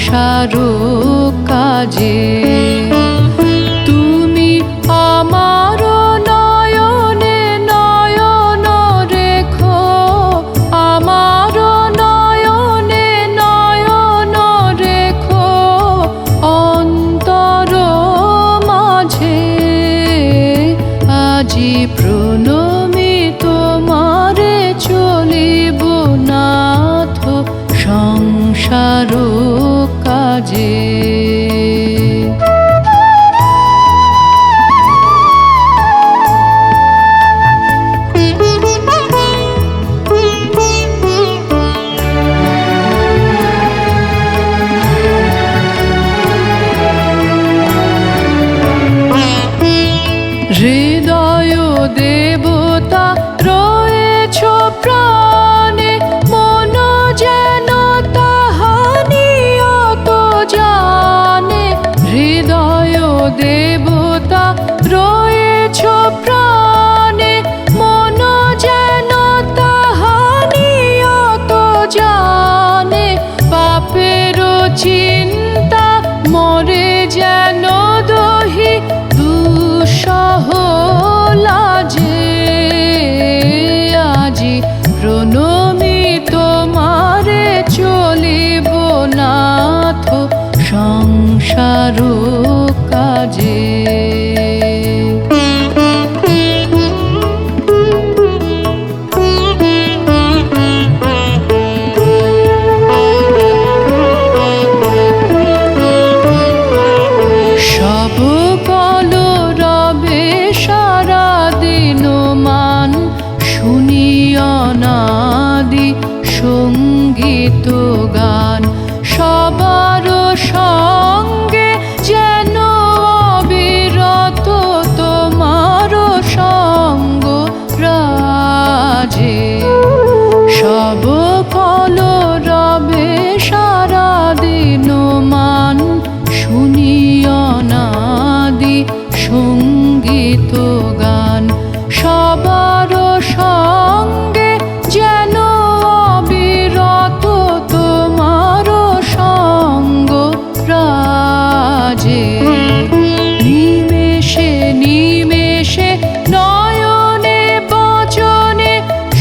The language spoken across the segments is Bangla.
সংসার কাজে। তুমি আমার নয়নে নয়ন রেখো, আমার নয়নে নয়ন রেখো অন্তর মাঝে। আজি প্রণমি তোমারে চলিব নাথ সংসার কাজে। হৃদয় দেবতা রয়েছ প্রাণে, মন যেন তাহা নিয়ত জানে। হৃদয় দেবতা রয়েছ প্রাণে, মন যেন তাহা নিয়ত জানে। পাপের চিন্তা মরে যেন দহি দুঃসহ লাজে। আজি প্রণমি তোমারে চলিব নাথ সংসার কাজে। সব কলরবে সারা দিন মান, শুনিও নাদি সঙ্গীত গান। সবার সঙ্গে যেন অবিরত তোমার সঙ্গ রাজে। সব কলরবে সারা দিন মান, শুনিও নাদি সঙ্গীত গান। সবার সঙ্গে যেন অবিরত তোমার সঙ্গ রাজে। নিমেষে নিমেষে নয়নে বচনে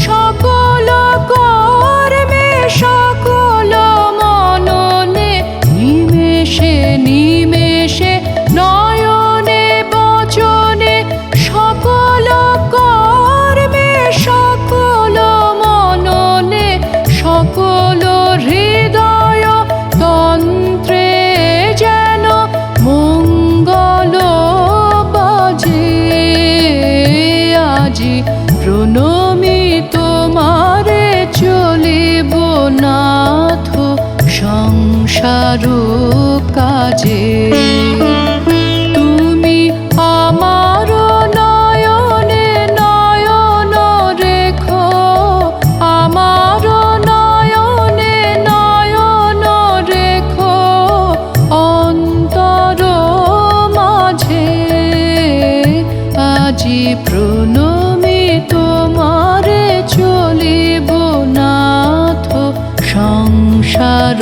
সকল কর্মে সকল মননে। নিমেষে নিমেষে নয়নে বচনে সকল কর্মে সকল মননে। সকল হৃদয় তন্ত্রে যেন মঙ্গল বাজে। আজি প্রণমি তোমারে চলিব নাথ সংসার কাজে। তুমি আমার নয়নে নয়ন রেখো, আমার নয়নে নয়ন রেখো অন্তর মাঝে। আজি প্রণমি তোমারে চলিব নাথ সংসার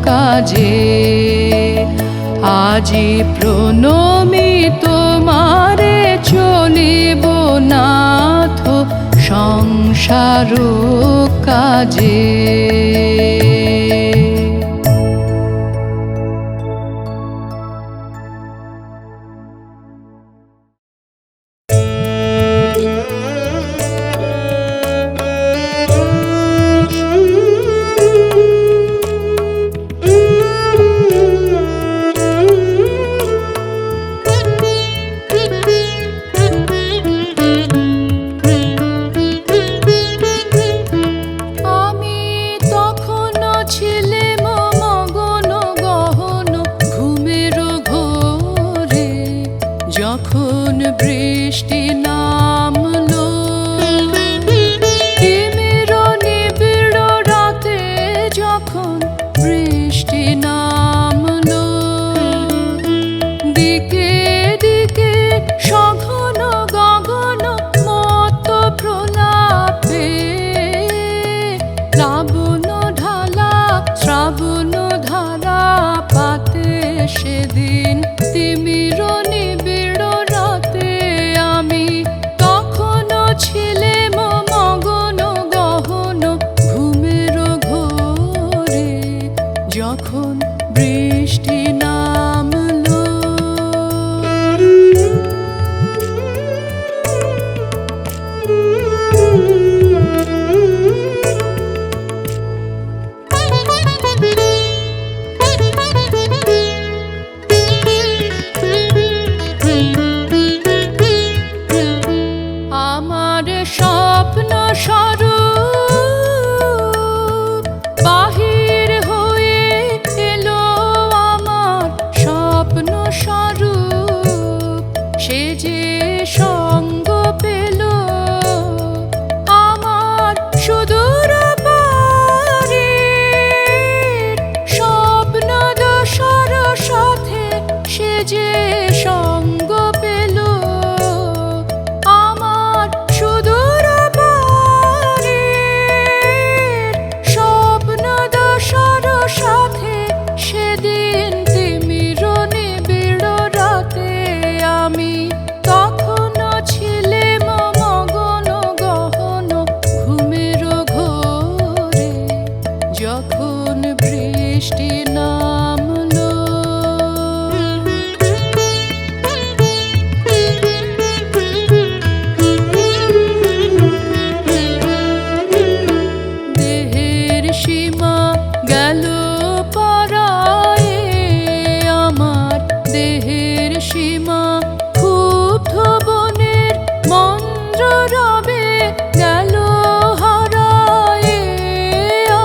কাজে। আজি প্রণমি তোমারে চলিব নাথ সংসার কাজে। যখন বৃষ্টি নামলো, তিমির নিবিড় রাতে যখন বৃষ্টি নামলো, দিকে দিকে সঘন গগন মত প্রলাপে, প্লাবন ঢালা শ্রাবণ ধারা বৃষ্টি নামলো। আমার স্বপ্ন স্বরূপ বাহির হয়ে এলো, আমার স্বপ্ন স্বরূপ সে যে সঙ্গ পেল আমার সুদূর পারের স্বপ্ন দশার সাথে, সে যে সঙ্গ পেল আমার সুদূর পারের স্বপ্ন দশার সাথে। সেদিন তিমির নিবিড় রাতে আমি তখনও ছিলাম মগন গহন ঘুমের ঘোরে, যখন বৃষ্টি নামলো। দেহের সীমা গেল পারায়ে, আমার দেহের সীমা ক্ষুব্ধ বনের মন্দ্র রবে গেল হারায়ে,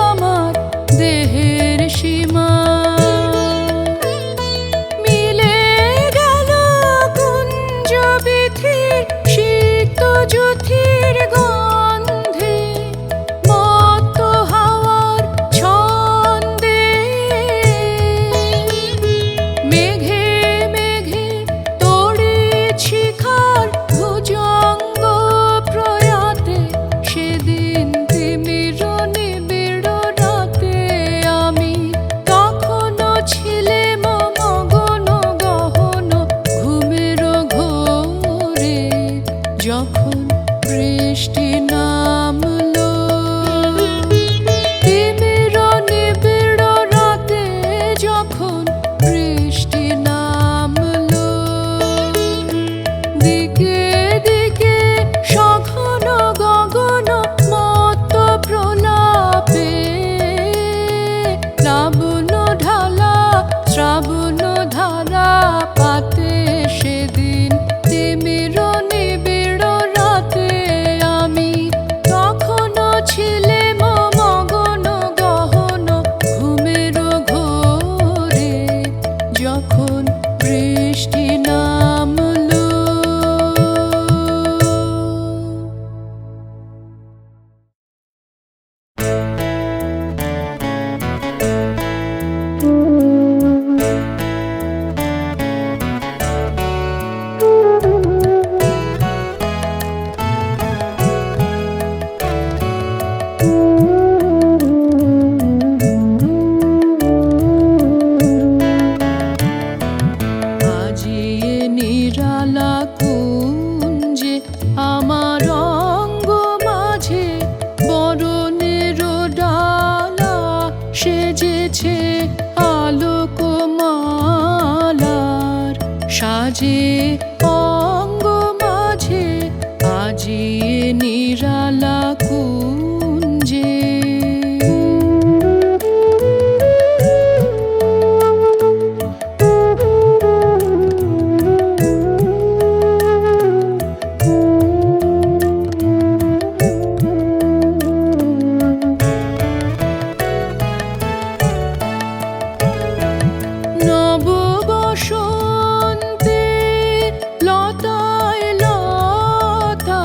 আমার দেহের সীমা মিলে গেল কুঞ্জ বিথির সিক্ত জ্যোতির গন্ধে, মত্ত হাওয়ার ছন্দে। মেঘে মেঘে তড়িৎ শিখার ভুজঙ্গ প্রয়াতে, সেদিন তিমির নিবিড় রাতে আমি তখনও ছিলাম মগন গহন ঘুমের ঘোরে, যখন বৃষ্টি নামলো। তিমির নিবিড় রাতে যখন বৃষ্টি নামলো, দিকে দিকে সঘন গগন মত্ত প্রলাপে, প্লাবন ঢালা শ্রাবণ ধারা পাতে, সেদিন তিমির নিবিড় রাতে আমি তখনও ছিলাম মগন গহন ঘুমের ঘোরে, যখন বৃষ্টি নামলো। আজিয়ে নিরালা কুঞ্জে আমার অঙ্গ মাঝে বরণের ডালা সেজেছে আলোক মালার সাজে, অঙ্গ মাঝে আজিয়ে নিরালা কুঞ্জে। নব বসন্তে লতায় লতায়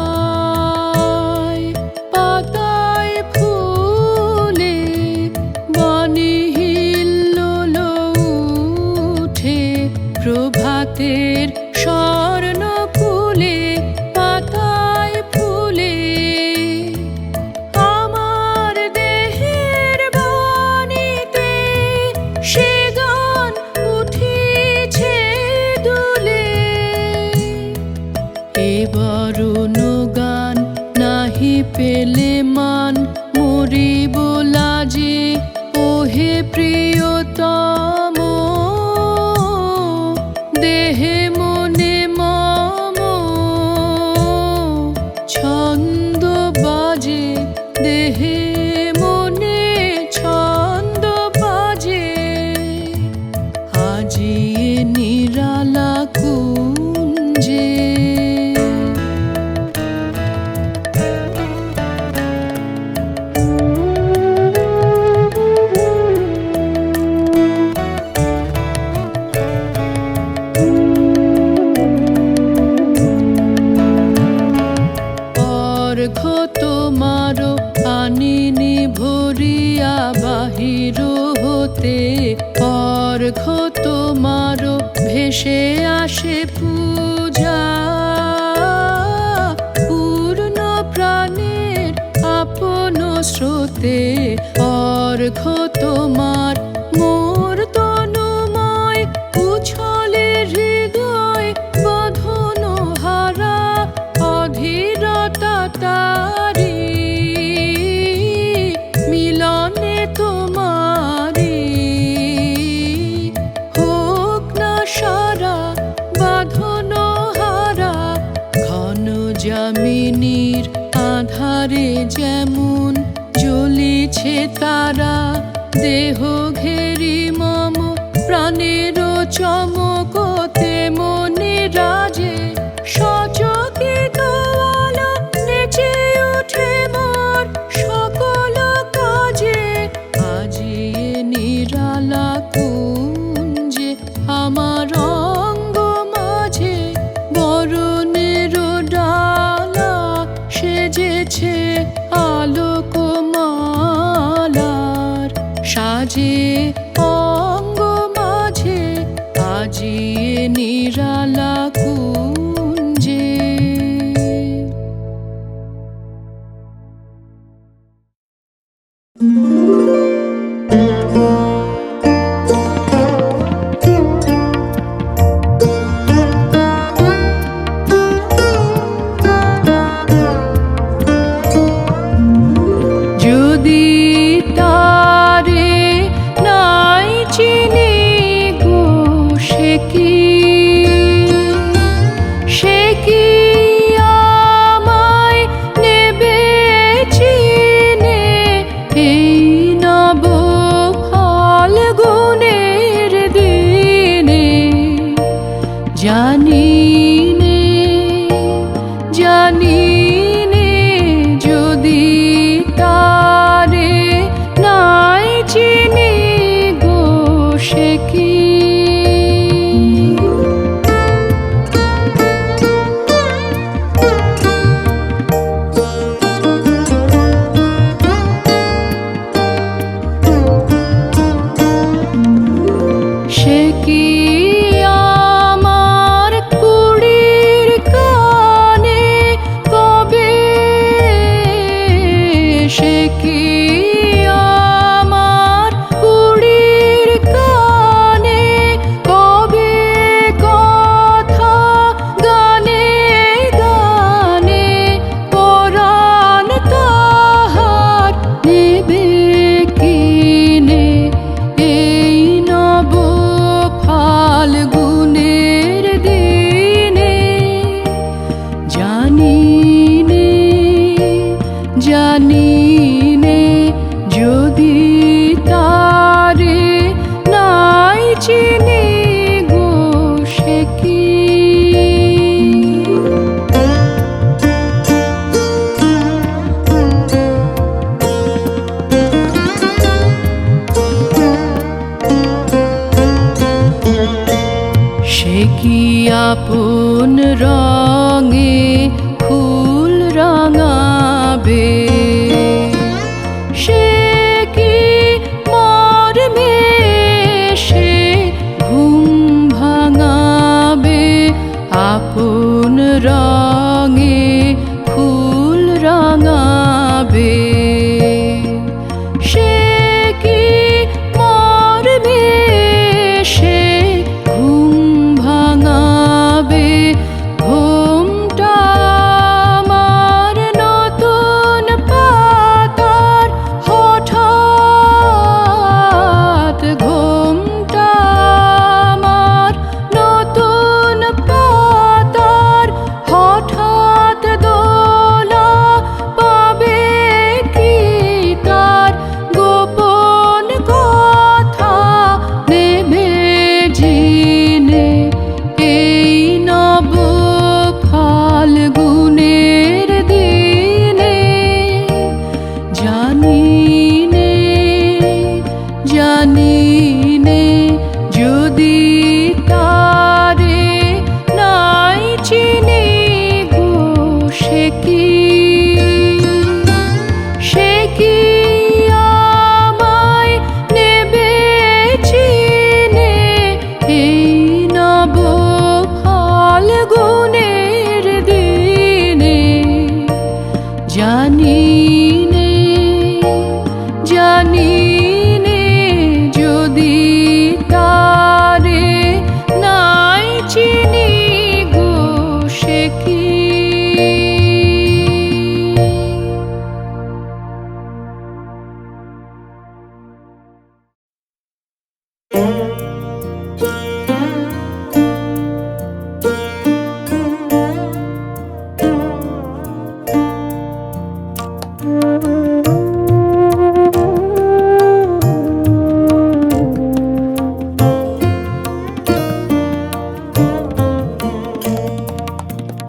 পাতায় ফুলে বনে হিল্লোল উঠে, প্রভাতের স্বর্ণ কুলে পাতায় ফুলে আমার দেহের বাণীতে সে গান উঠিছে দুলে। এ বরুণ গান নাহি পেলে মান মরিব লাজে, ওহে প্রিয়তম হতে অর্ঘ্য তোমারও ভেসে আসে পূজা। পূর্ণ প্রাণের আপন স্রোতে অর্ঘ্য তোমার মোর তনুময় উছলে হৃদয় বধন হারা অধীরতা তারি মিলনে তোমারি হোক না সারা বাঁধন হারা। ঘন যামিনীর আধারে যেমন জ্বলিছে তারা দেহ ঘেরি মম প্রাণের চমকতে মনে রাজে সচকিত আলো নেচে ওঠে মোর সকল কাজে। আজিয়ে নিরালা কুঞ্জে আমার অঙ্গ মাঝে বরণের ডালা সেজেছে আলোক মালার সাজে অঙ্গ মাঝে আজিয়ে নিরালা কুঞ্জে। যদি তারে নাই চিনি গো সে কি আমায় নেবে চিনে এই নব ফাল্গুনের দিনে। জানি নে যদি তারে নাই চিনি গো সে কি। সে কি আমার কুড়ির কানে কবে, সে কি আমার কুড়ির কানে কবে কথা গানে গানে পরাণ তাহার নেবে কিনে এই নব ফাল্গুনের দিনে। জানি নে যদি তারে নাই চিনি গো সে কি। সে কি আপন রঙে ফুল রাঙাবে, সে কি মর্মে সে ঘুম ভাঙাবে। আপন রঙে ফুল রাঙাবে, সে কি মর্মে সে ঘুম ভাঙাবে।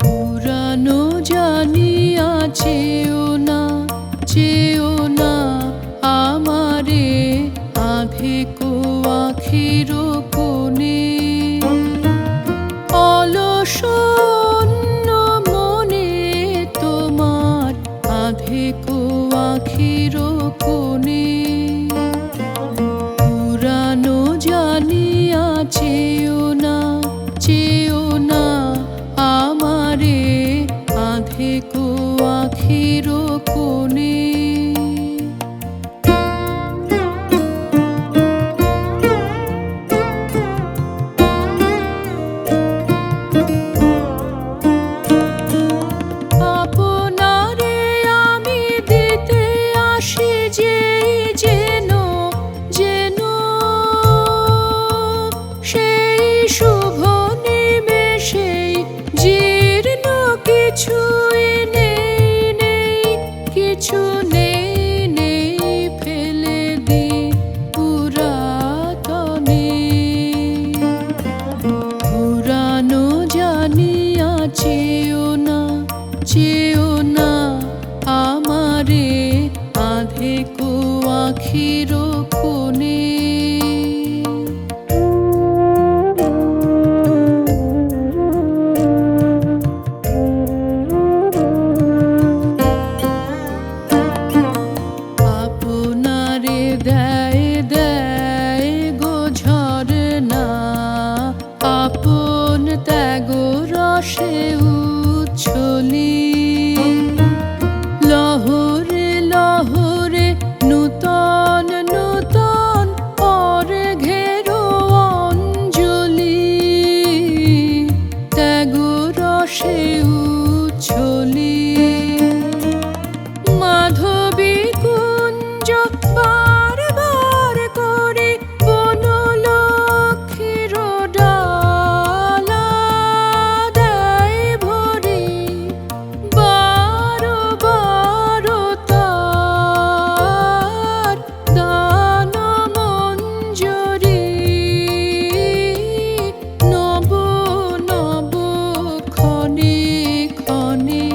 পুরানো জানিয়া চেও না, চেও না আমারে আধেকো আখির কোণে। অলসন্ন মনে তোমার আধেকো আখির কোণে। পুরানো জানিয়া চেও না, চেও না আমারে আধেকো আখির কোণে। আপনারে আমি দিতে আসি যে যেন, যেন সেই শুভ নিমেষেই জীর্ণ কিছুই নেই, নেই কিছু নেই, নেই ফেলে দি পুরাতনে। পুরানো জানিয়া চেও না, চেও না আমারে আধেকো আখির কোণে। আপনারে দেয় দেয় গো ঝরনা, আপন ত্যাগ রসে উচ্ছলি। লহরে লহরে নূতন নূতন অর্ঘ্যেরও অঞ্জলি। ত্যাগ রসে উচ্ছলি। মাধবী কুঞ্জ বারবার করে বনলক্ষ্মীর ডালা দেয় ভরি। বারো বারো তার দান মঞ্জরি। নব নব ক্ষণে ক্ষণে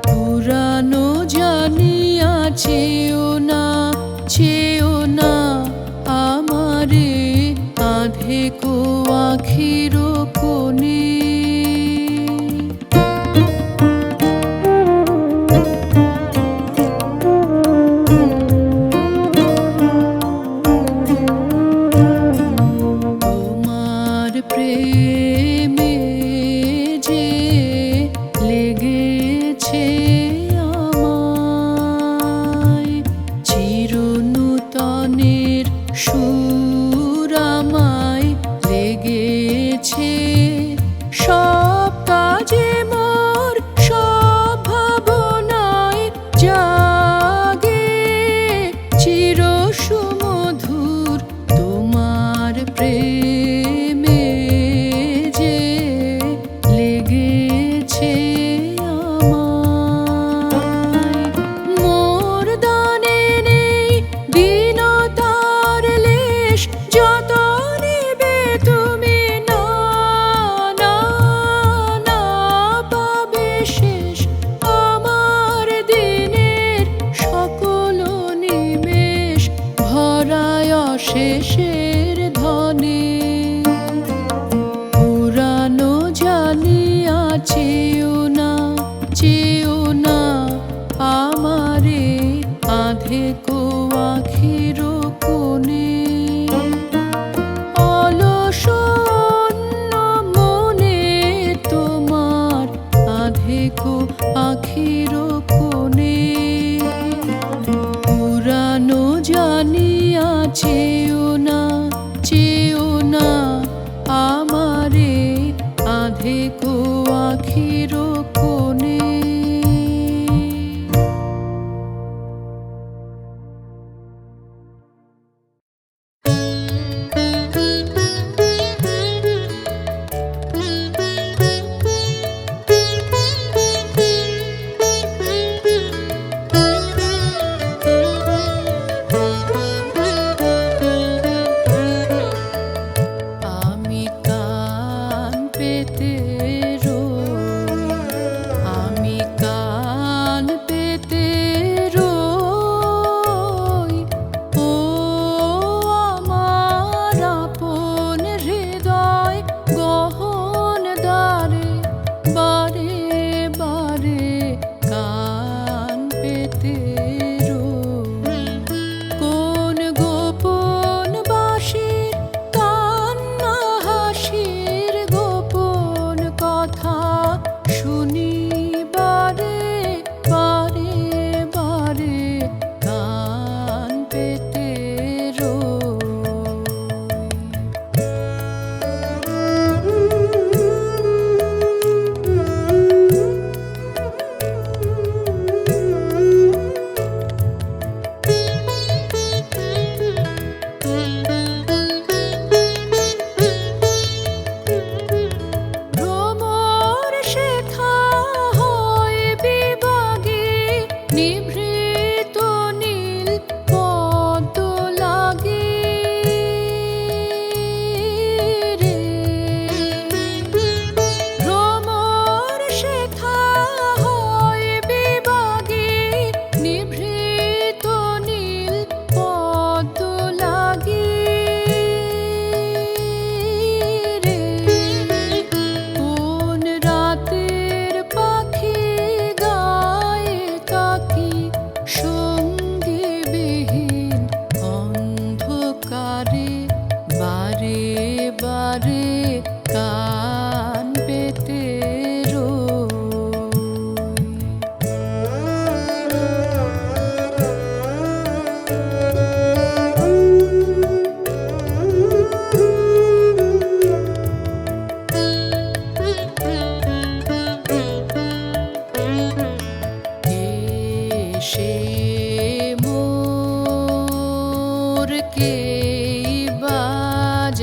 পুরানো জানিয়া চেও না, চেও না আমারে আধেকো আখির কোণে। তোমার প্রেমে যে লেগেছে আমায়, চিরনূতনের সুর আমায় লেগেছে। সব কাজে মোর সব ভাবনায় জাগে চির সুমধুর তোমার প্রেমে যে লেগেছে আমায়। মোর দানে নেই দীনতার লেশ, যত নেবে তুমি না, না, না পাবে শেষ। আমার দিনের সকল নিমেষ ভরায় অশেষের ধনে। পুরানো জানিয়া চেও না, চেও না আমারে আধেকো আখির কোণে। অলসন্ন মনে তোমার আধেকো আখির কোণে। পুরানো জানিয়া চেও না,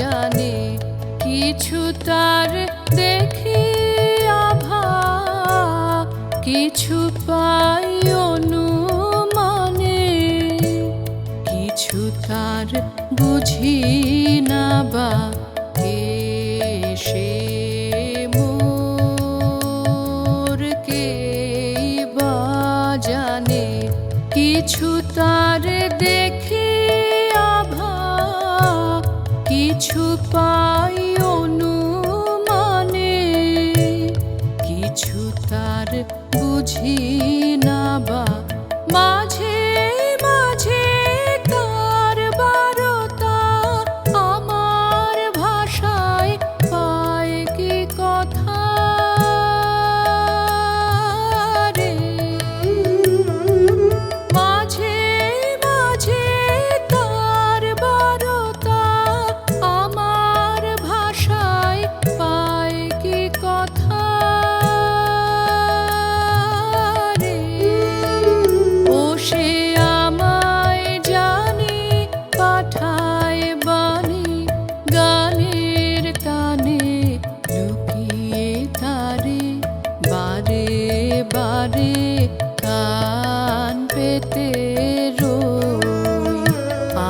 জানে কিছু তার দেখি আভা, কিছু পাই অনুমানে, কিছু তার বুঝি না বা কে সে মোর কে বা জানে কিছু তার দেখি আভা, কিছু পাই অনুমানে, কিছু তার বুঝি না বা মাঝে মাঝে তার বারতা আমার ভাষায় পায় কি কথা রে। মাঝে মাঝে তার বারতা আমার ভাষায় পায় কি কথা রে। ও সে আমায় জানি পাঠায় বাণী গানের কানে, লুকিয়ে তারে বারে বারে কান পেতে রই,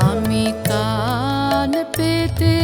আমি কান পেতে